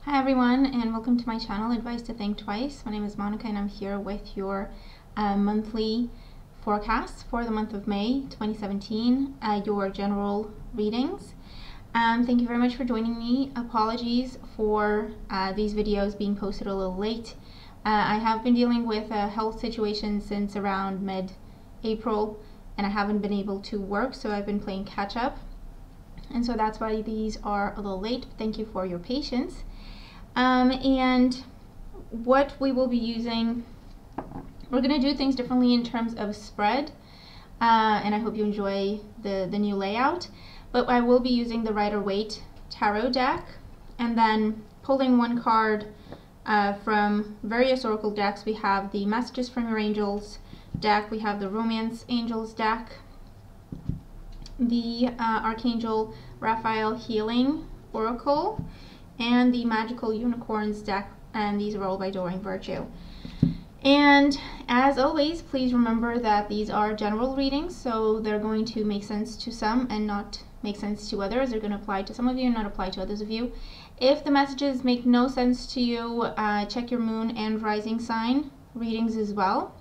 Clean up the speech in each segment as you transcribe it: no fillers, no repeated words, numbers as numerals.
Hi everyone, and welcome to my channel, Advice to Think Twice. My name is Monica and I'm here with your monthly forecast for the month of May 2017, your general readings. Thank you very much for joining me. Apologies for these videos being posted a little late. I have been dealing with a health situation since around mid-April and I haven't been able to work, so I've been playing catch up. And so that's why these are a little late. Thank you for your patience. And what we will be using, we're going to do things differently in terms of spread, and I hope you enjoy the new layout. But I will be using the Rider-Waite tarot deck and then pulling one card from various oracle decks. We have the Messages from Your Angels deck, we have the Romance Angels deck, the Archangel Raphael Healing Oracle, and the Magical Unicorns deck, and these are all by Doreen Virtue. And as always, please remember that these are general readings, so they're going to make sense to some and not make sense to others. They're going to apply to some of you and not apply to others of you. If the messages make no sense to you, check your moon and rising sign readings as well,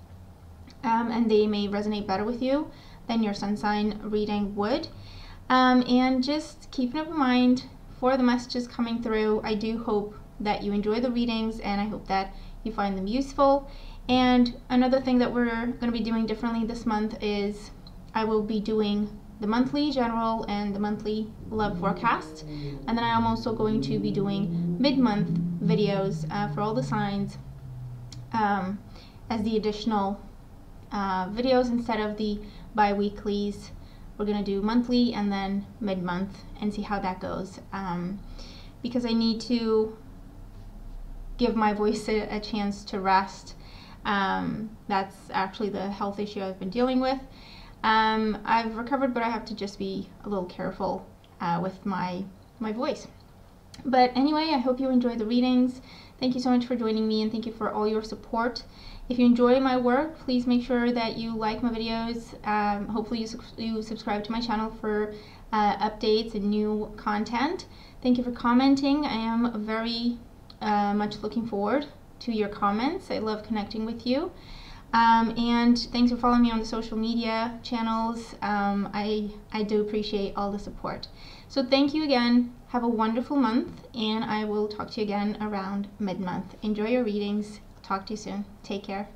and they may resonate better with you than your sun sign reading would. And just keep an open mind for the messages coming through. I do hope that you enjoy the readings and I hope that you find them useful. And another thing that we're going to be doing differently this month is I will be doing the monthly general and the monthly love forecast, and then I'm also going to be doing mid-month videos for all the signs as the additional videos instead of the bi-weeklies. We're going to do monthly and then mid-month and see how that goes, because I need to give my voice a chance to rest. That's actually the health issue I've been dealing with. I've recovered, but I have to just be a little careful with my voice. But anyway, I hope you enjoy the readings. Thank you so much for joining me, and thank you for all your support. If you enjoy my work, please make sure that you like my videos. Hopefully you subscribe to my channel for updates and new content. Thank you for commenting. I am very much looking forward to your comments. I love connecting with you. And thanks for following me on the social media channels. I do appreciate all the support. So thank you again. Have a wonderful month, and I will talk to you again around mid-month. Enjoy your readings. Talk to you soon. Take care.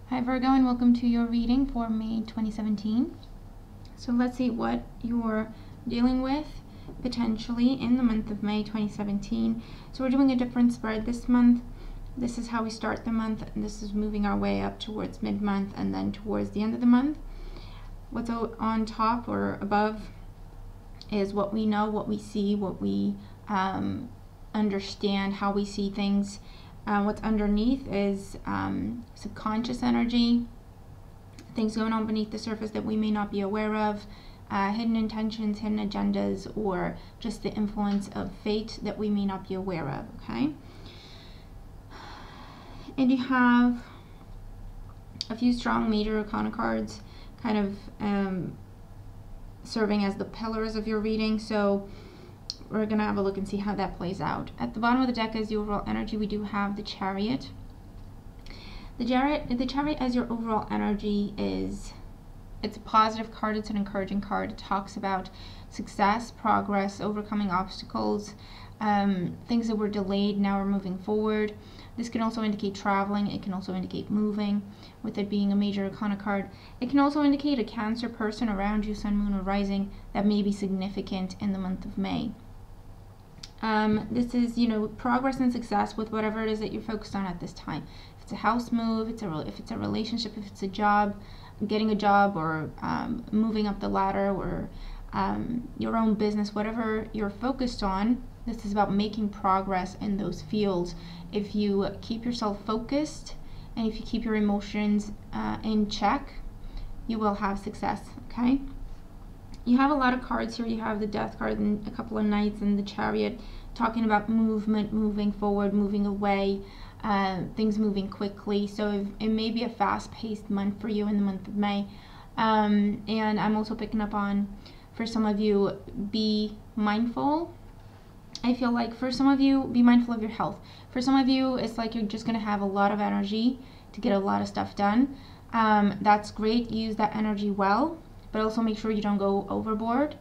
Hi Virgo, and welcome to your reading for May 2017. So let's see what you're dealing with potentially in the month of May 2017. So we're doing a different spread this month. This is how we start the month, and this is moving our way up towards mid-month and then towards the end of the month. What's on top or above is what we know, what we see, what we understand, how we see things. What's underneath is subconscious energy, things going on beneath the surface that we may not be aware of, hidden intentions, hidden agendas, or just the influence of fate that we may not be aware of, okay? And you have a few strong major arcana cards kind of serving as the pillars of your reading. So we're going to have a look and see how that plays out. At the bottom of the deck as the overall energy, we do have the Chariot. The Chariot as your overall energy it's a positive card, it's an encouraging card. It talks about success, progress, overcoming obstacles, things that were delayed now are moving forward. This can also indicate traveling, it can also indicate moving, with it being a major arcana card. It can also indicate a Cancer person around you, sun, moon, or rising, that may be significant in the month of May. This is, progress and success with whatever it is that you're focused on at this time. If it's a house move, if it's a relationship, if it's a job, getting a job, or moving up the ladder, or your own business, whatever you're focused on, this is about making progress in those fields. If you keep yourself focused and if you keep your emotions in check, you will have success, okay? You have a lot of cards here. You have the Death card and a couple of Knights and the Chariot, talking about movement, moving forward, moving away, things moving quickly. So it may be a fast-paced month for you in the month of May. And I'm also picking up on, for some of you, be mindful I feel like for some of you, be mindful of your health. For some of you, it's like you're just going to have a lot of energy to get a lot of stuff done. That's great. Use that energy well, but also make sure you don't go overboard,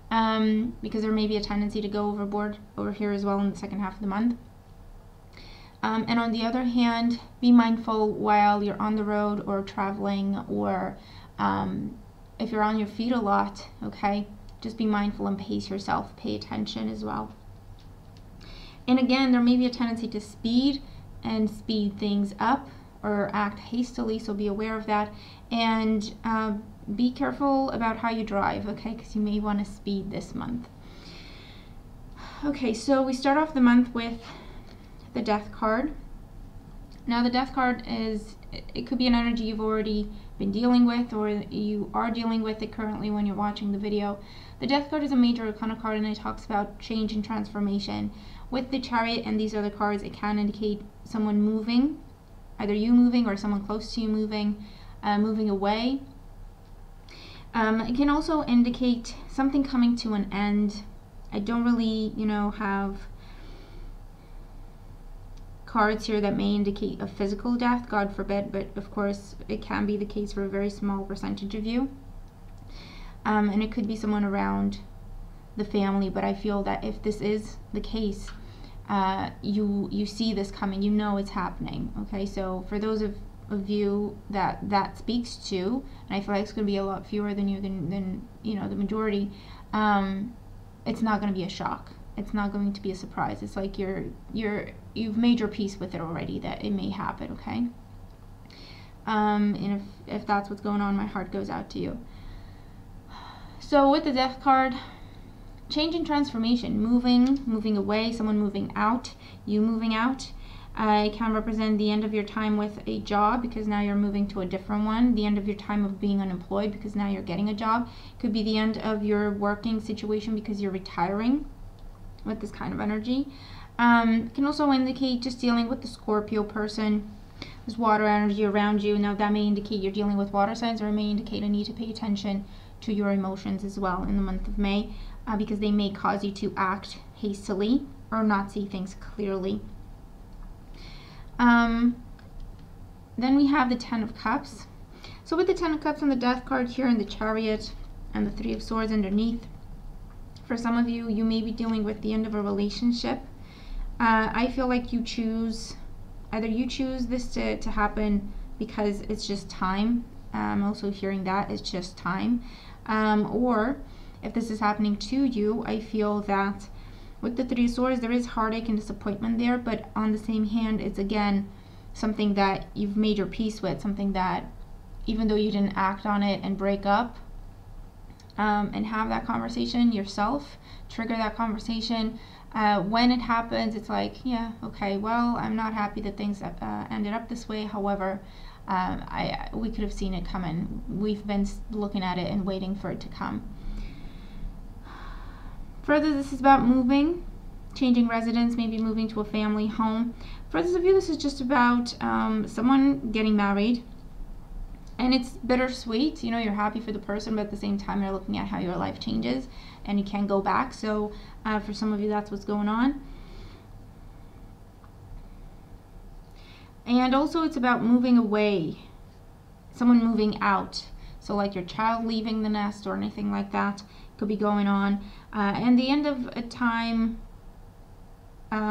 because there may be a tendency to go overboard over here as well in the second half of the month. And on the other hand, be mindful while you're on the road or traveling, or if you're on your feet a lot, okay? Just be mindful and pace yourself. Pay attention as well. And again, there may be a tendency to speed things up or act hastily, so be aware of that. And be careful about how you drive, okay? Because you may want to speed this month. Okay, so we start off the month with the Death card. Now the Death card it could be an energy you've already been dealing with, or you are dealing with it currently when you're watching the video. The Death card is a major arcana card, and it talks about change and transformation. With the Chariot and these other cards, it can indicate someone moving, either you moving or someone close to you moving, moving away. It can also indicate something coming to an end. I don't really, have cards here that may indicate a physical death, God forbid, but of course it can be the case for a very small percentage of you. And it could be someone around the family, but I feel that if this is the case, you see this coming, it's happening. Okay, so for those of you that speaks to, and I feel like it's going to be a lot fewer than the majority, it's not going to be a shock. It's not going to be a surprise. It's like you've made your peace with it already, that it may happen, okay? And if that's what's going on, my heart goes out to you. So with the Death card, change and transformation, moving away, someone moving out, you moving out. It can represent the end of your time with a job, because now you're moving to a different one. The end of your time of being unemployed, because now you're getting a job. Could be the end of your working situation because you're retiring, with this kind of energy. Can also indicate just dealing with the Scorpio person. There's water energy around you. Now that may indicate you're dealing with water signs, or it may indicate a need to pay attention to your emotions as well in the month of May, because they may cause you to act hastily or not see things clearly. Then we have the Ten of Cups. So with the Ten of Cups on the Death card here, and the Chariot and the Three of Swords underneath, for some of you, you may be dealing with the end of a relationship. I feel like either you choose this to happen because it's just time. I'm also hearing that it's just time. Or if this is happening to you, I feel that with the Three of Swords, there is heartache and disappointment there, but on the same hand, it's again something that you've made your peace with, something that even though you didn't act on it and break up, and have that conversation yourself, trigger that conversation. When it happens, it's like, yeah, okay, well, I'm not happy that things ended up this way. However, we could have seen it coming. We've been looking at it and waiting for it to come. Further, this is about moving, changing residence, maybe moving to a family home. For others of you, this is just about someone getting married. And it's bittersweet, you're happy for the person, but at the same time, you're looking at how your life changes and you can't go back. So for some of you, that's what's going on. And also it's about moving away, someone moving out. So like your child leaving the nest or anything like that could be going on. And the end of a time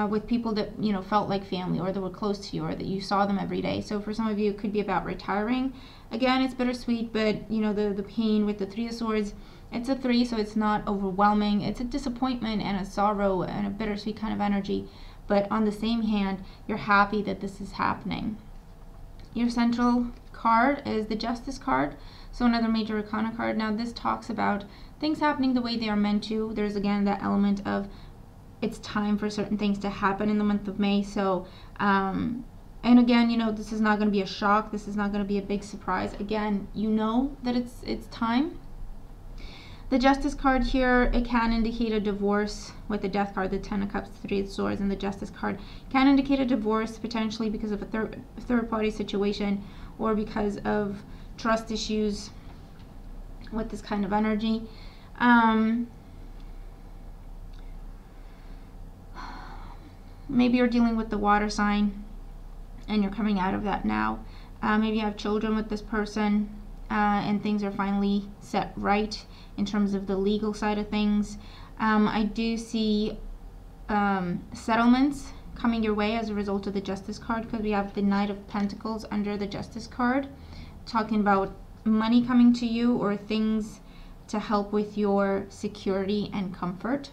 with people that felt like family, or that were close to you, or that you saw them every day. So for some of you, it could be about retiring. Again, it's bittersweet, but the pain with the Three of Swords, it's a 3, so it's not overwhelming. It's a disappointment and a sorrow and a bittersweet kind of energy, but on the same hand, you're happy that this is happening. Your central card is the Justice card, so another major arcana card. Now this talks about things happening the way they are meant to. There's again that element of it's time for certain things to happen in the month of May. So, and again, this is not going to be a shock. This is not going to be a big surprise. Again, that it's time. The Justice card here, it can indicate a divorce. With the Death card, the Ten of Cups, Three of Swords, and the Justice card can indicate a divorce, potentially because of a third-party situation, or because of trust issues with this kind of energy. maybe you're dealing with the water sign and you're coming out of that now. Maybe you have children with this person, and things are finally set right in terms of the legal side of things. I do see settlements coming your way as a result of the Justice card, because we have the Knight of Pentacles under the Justice card, talking about money coming to you or things to help with your security and comfort.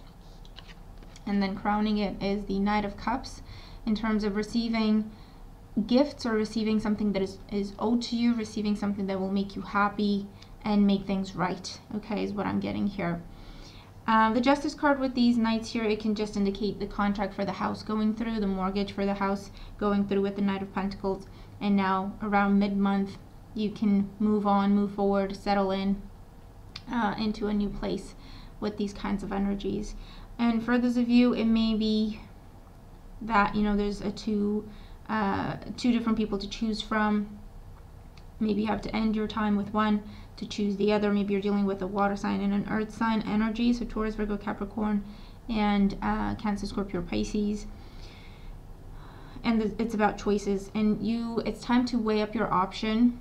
And then crowning it is the Knight of Cups, in terms of receiving gifts or receiving something that is owed to you, receiving something that will make you happy and make things right, okay, is what I'm getting here. The Justice card with these Knights here, it can just indicate the contract for the house going through, the mortgage for the house going through with the Knight of Pentacles, and now around mid-month you can move on, move forward, settle in into a new place with these kinds of energies. And for those of you, it may be that, you know, there's two different people to choose from. Maybe you have to end your time with one to choose the other. Maybe you're dealing with a water sign and an earth sign energy, so Taurus, Virgo, Capricorn, and Cancer, Scorpio, Pisces. And it's about choices, and it's time to weigh up your options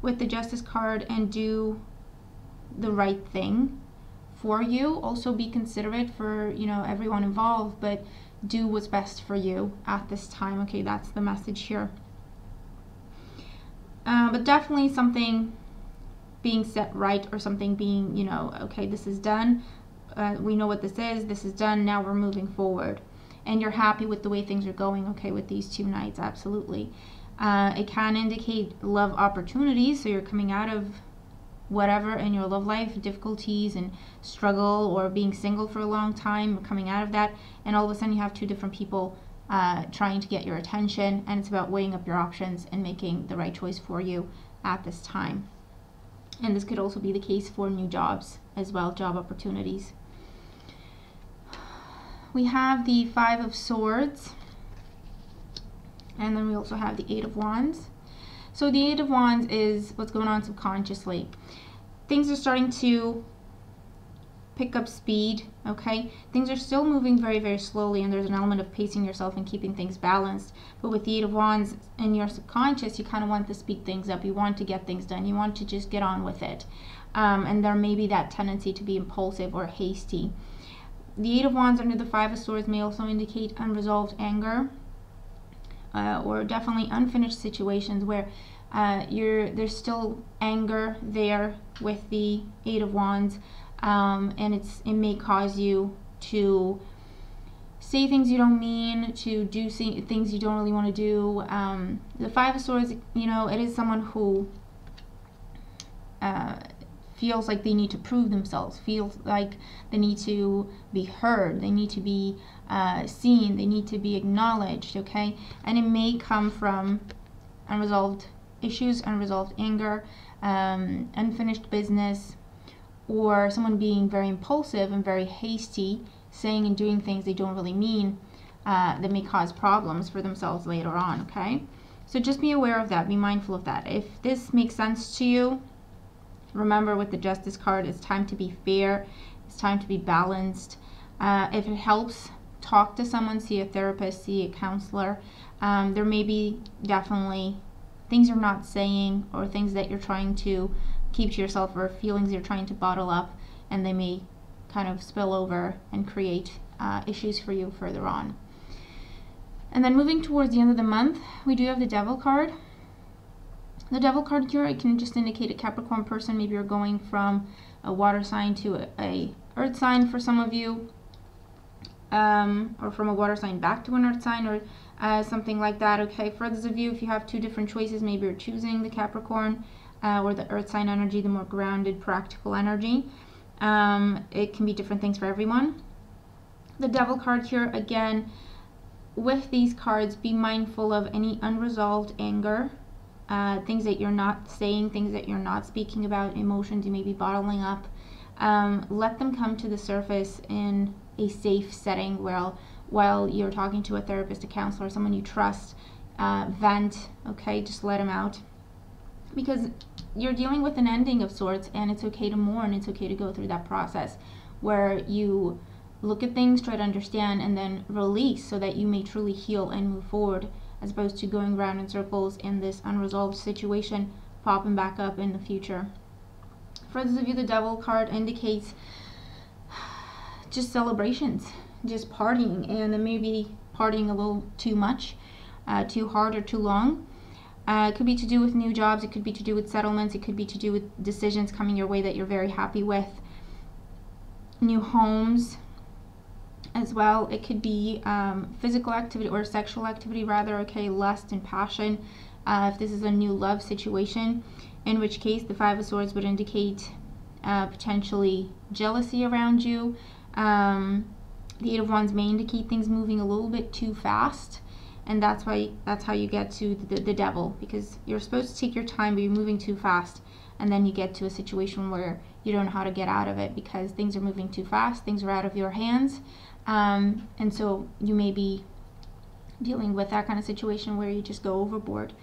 with the Justice card and do the right thing for you. Also be considerate for, you know, everyone involved, but do what's best for you at this time. Okay, that's the message here. But definitely something being set right, or something being, you know, okay, this is done. We know what this is done. Now we're moving forward. And you're happy with the way things are going, okay, with these two Knights, absolutely. It can indicate love opportunities, so you're coming out of whatever in your love life, difficulties and struggle, or being single for a long time, or coming out of that, and all of a sudden you have two different people trying to get your attention, and it's about weighing up your options and making the right choice for you at this time. And this could also be the case for new jobs as well, job opportunities. We have the Five of Swords, and then we also have the Eight of Wands. So the Eight of Wands is what's going on subconsciously. Things are starting to pick up speed, okay? Things are still moving very, very slowly, and there's an element of pacing yourself and keeping things balanced. But with the Eight of Wands in your subconscious, you kind of want to speed things up. You want to get things done. You want to just get on with it. And there may be that tendency to be impulsive or hasty. The Eight of Wands under the Five of Swords may also indicate unresolved anger, or definitely unfinished situations where there's still anger there with the Eight of Wands, and it may cause you to say things you don't mean, to do things you don't really want to do. The Five of Swords, you know, it is someone who feels like they need to prove themselves, feels like they need to be heard, they need to be seen, they need to be acknowledged, okay? And it may come from unresolved issues, unresolved anger, unfinished business, or someone being very impulsive and very hasty, saying and doing things they don't really mean, that may cause problems for themselves later on, okay? So just be aware of that, be mindful of that. If this makes sense to you, remember with the Justice card, it's time to be fair, it's time to be balanced. If it helps, talk to someone, see a therapist, see a counselor. There may be definitely things you're not saying, or things that you're trying to keep to yourself, or feelings you're trying to bottle up, and they may kind of spill over and create issues for you further on. And then moving towards the end of the month, we do have the Devil card. The Devil card here, it can just indicate a Capricorn person. Maybe you're going from a water sign to a earth sign for some of you, or from a water sign back to an earth sign, or something like that, okay? For those of you, if you have two different choices, maybe you're choosing the Capricorn or the earth sign energy, the more grounded, practical energy. It can be different things for everyone. The Devil card here, again, with these cards, be mindful of any unresolved anger, things that you're not saying, things that you're not speaking about, emotions you may be bottling up. Let them come to the surface in a safe setting while you're talking to a therapist, a counselor, someone you trust. Vent, okay? Just let them out. Because you're dealing with an ending of sorts, and it's okay to mourn, it's okay to go through that process where you look at things, try to understand, and then release so that you may truly heal and move forward, as opposed to going round in circles in this unresolved situation popping back up in the future. For those of you, the Devil card indicates just celebrations, just partying, and maybe partying a little too much, too hard or too long. It could be to do with new jobs, it could be to do with settlements, it could be to do with decisions coming your way that you're very happy with, new homes as well. It could be physical activity or sexual activity rather, okay, lust and passion, if this is a new love situation, in which case the Five of Swords would indicate potentially jealousy around you. The Eight of Wands may indicate things moving a little bit too fast, and that's how you get to the Devil, because you're supposed to take your time, but you're moving too fast, and then you get to a situation where you don't know how to get out of it because things are moving too fast, things are out of your hands, and so you may be dealing with that kind of situation where you just go overboard.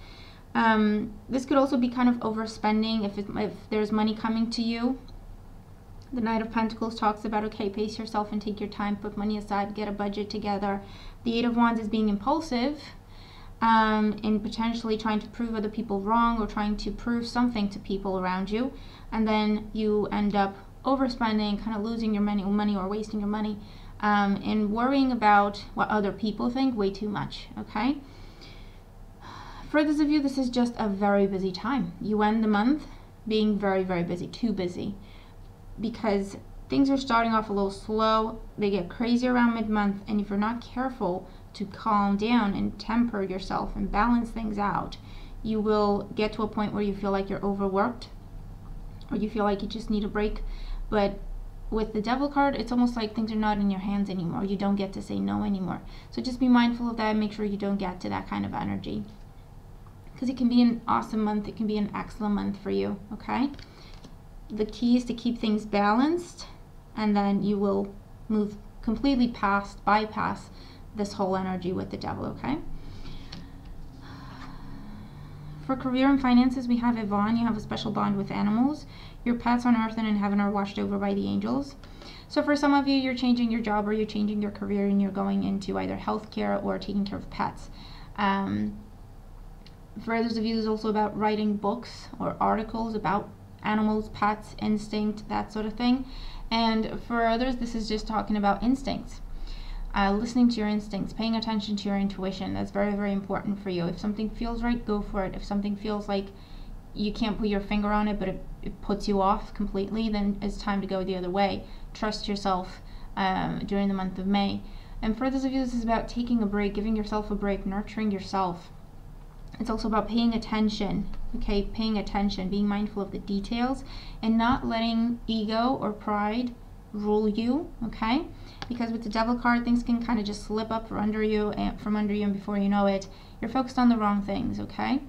This could also be kind of overspending if there's money coming to you. The Knight of Pentacles talks about, okay, pace yourself and take your time, put money aside, get a budget together. The Eight of Wands is being impulsive and potentially trying to prove other people wrong or trying to prove something to people around you, and then you end up overspending, kind of losing your money or wasting your money, and worrying about what other people think way too much, okay? For those of you, this is just a very busy time. You end the month being very, very busy, too busy, because things are starting off a little slow. They get crazy around mid-month, and if you're not careful to calm down and temper yourself and balance things out, you will get to a point where you feel like you're overworked or you feel like you just need a break. But with the Devil card, it's almost like things are not in your hands anymore. You don't get to say no anymore. So just be mindful of that and make sure you don't get to that kind of energy, because it can be an awesome month. It can be an excellent month for you, okay? The key is to keep things balanced, and then you will move completely bypass this whole energy with the Devil, okay? For career and finances, we have Yvonne. You have a special bond with animals. Your pets on earth and in heaven are watched over by the angels. So for some of you, you're changing your job or you're changing your career, and you're going into either healthcare or taking care of pets. For others of you, it's also about writing books or articles about animals, pets, instinct, that sort of thing. And for others, this is just talking about instincts. Listening to your instincts, paying attention to your intuition. That's very, very important for you. If something feels right, go for it. If something feels like you can't put your finger on it, but it puts you off completely, then it's time to go the other way. Trust yourself during the month of May. And for those of you, this is about taking a break, giving yourself a break, nurturing yourself. It's also about paying attention, okay? Paying attention, being mindful of the details, and not letting ego or pride rule you, okay? Because with the Devil card, things can kind of just slip up from under you, and before you know it, you're focused on the wrong things, okay?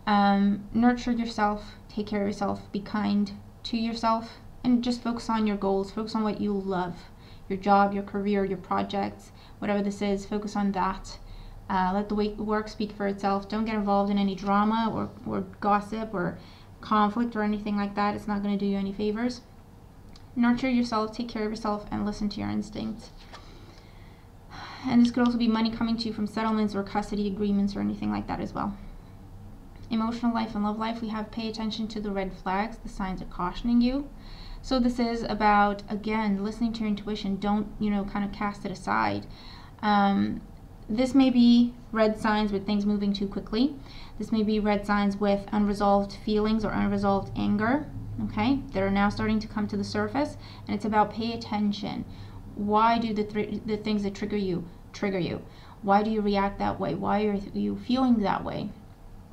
Nurture yourself, take care of yourself, be kind to yourself, and just focus on your goals, focus on what you love, your job, your career, your projects, whatever this is, focus on that. Let the work speak for itself. Don't get involved in any drama or gossip or conflict or anything like that. It's not going to do you any favors. Nurture yourself, take care of yourself, and listen to your instincts. And this could also be money coming to you from settlements or custody agreements or anything like that as well. Emotional life and love life, we have pay attention to the red flags. The signs are cautioning you. So this is about, again, listening to your intuition. Don't, kind of cast it aside. This may be red signs with things moving too quickly. This may be red signs with unresolved feelings or unresolved anger, okay, that are now starting to come to the surface. And it's about pay attention. Why do the things that trigger you? Why do you react that way? Why are you feeling that way?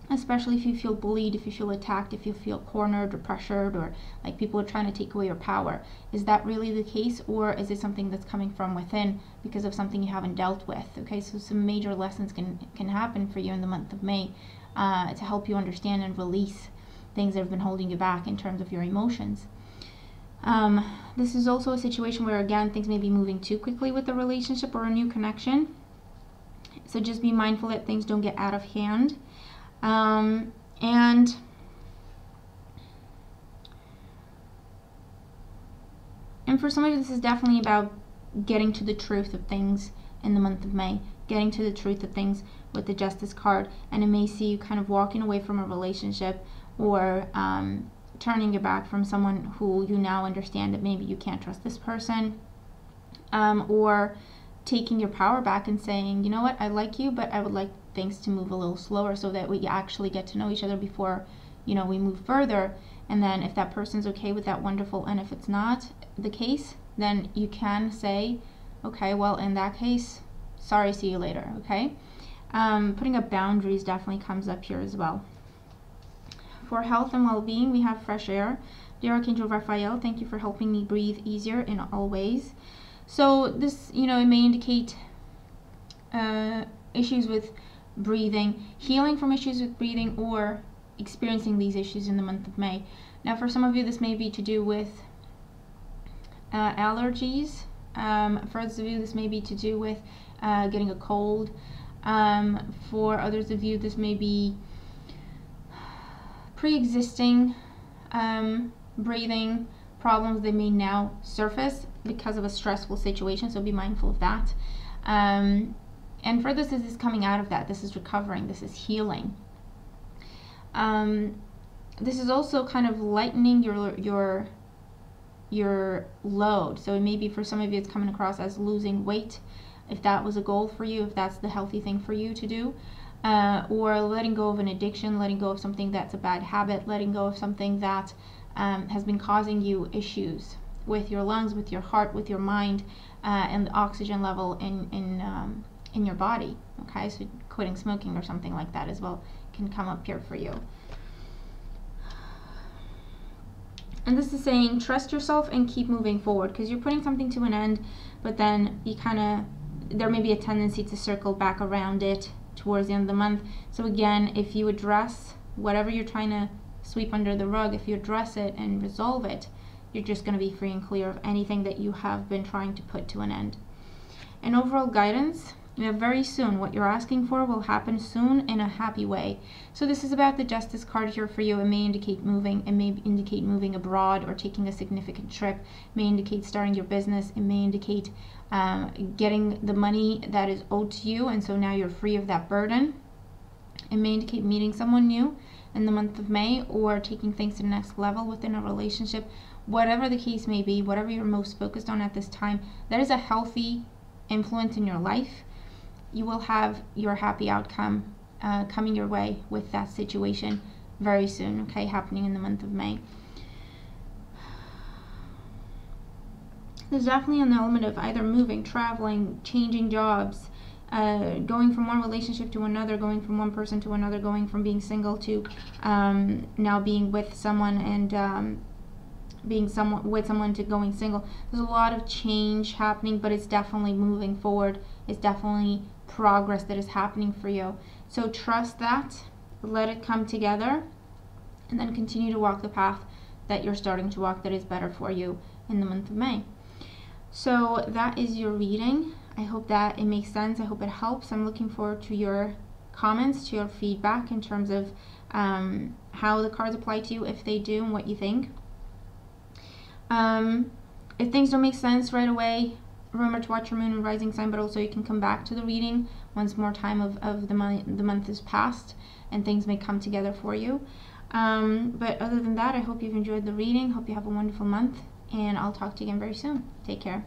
Especially if you feel bullied, if you feel attacked, if you feel cornered or pressured, or like people are trying to take away your power. Is that really the case, or is it something that's coming from within because of something you haven't dealt with? Okay, so some major lessons can happen for you in the month of May to help you understand and release things that have been holding you back in terms of your emotions. This is also a situation where, again, things may be moving too quickly with the relationship or a new connection. So just be mindful that things don't get out of hand. And for some of you, this is definitely about getting to the truth of things in the month of May, getting to the truth of things with the Justice card. And it may see you kind of walking away from a relationship, or turning your back from someone who you now understand that maybe you can't trust this person, or taking your power back and saying, you know what, I like you, but I would like things to move a little slower so that we actually get to know each other before, you know, we move further. And then if that person's okay with that, wonderful. And if it's not the case, then you can say, okay, well, in that case, sorry, see you later, okay? Putting up boundaries definitely comes up here as well. For health and well-being, we have fresh air. Dear Archangel Raphael, thank you for helping me breathe easier in all ways. So this, you know, it may indicate issues with breathing, healing from issues with breathing, or experiencing these issues in the month of May. Now, for some of you, this may be to do with allergies. For others of you, this may be to do with getting a cold. For others of you, this may be pre-existing breathing problems that may now surface because of a stressful situation, so be mindful of that. And for this is coming out of that. This is recovering. This is healing. This is also kind of lightening your load. So it may be for some of you, it's coming across as losing weight, if that was a goal for you, if that's the healthy thing for you to do, or letting go of an addiction, letting go of something that's a bad habit, letting go of something that has been causing you issues with your lungs, with your heart, with your mind, and the oxygen level in your body. Okay, so quitting smoking or something like that as well can come up here for you. And this is saying trust yourself and keep moving forward, because you're putting something to an end, but then you kind of, there may be a tendency to circle back around it towards the end of the month. So again, if you address whatever you're trying to sweep under the rug, if you address it and resolve it, you're just going to be free and clear of anything that you have been trying to put to an end. And overall guidance, you have very soon. What you're asking for will happen soon in a happy way. So this is about the Justice card here for you. It may indicate moving. It may indicate moving abroad or taking a significant trip. It may indicate starting your business. It may indicate getting the money that is owed to you, and so now you're free of that burden. It may indicate meeting someone new in the month of May, or taking things to the next level within a relationship. Whatever the case may be, whatever you're most focused on at this time, that is a healthy influence in your life. You will have your happy outcome coming your way with that situation very soon, okay, happening in the month of May. There's definitely an element of either moving, traveling, changing jobs, going from one relationship to another, going from one person to another, going from being single to now being with someone, and being with someone to going single. There's a lot of change happening, but it's definitely moving forward. It's definitely progress that is happening for you. So trust that, let it come together, and then continue to walk the path that you're starting to walk that is better for you in the month of May. So that is your reading. I hope that it makes sense. I hope it helps. I'm looking forward to your comments, to your feedback in terms of how the cards apply to you, if they do, and what you think. If things don't make sense right away, remember to watch your moon and rising sign, but also you can come back to the reading once more time of the month has passed, and things may come together for you. But other than that, I hope you've enjoyed the reading. Hope you have a wonderful month, and I'll talk to you again very soon. Take care.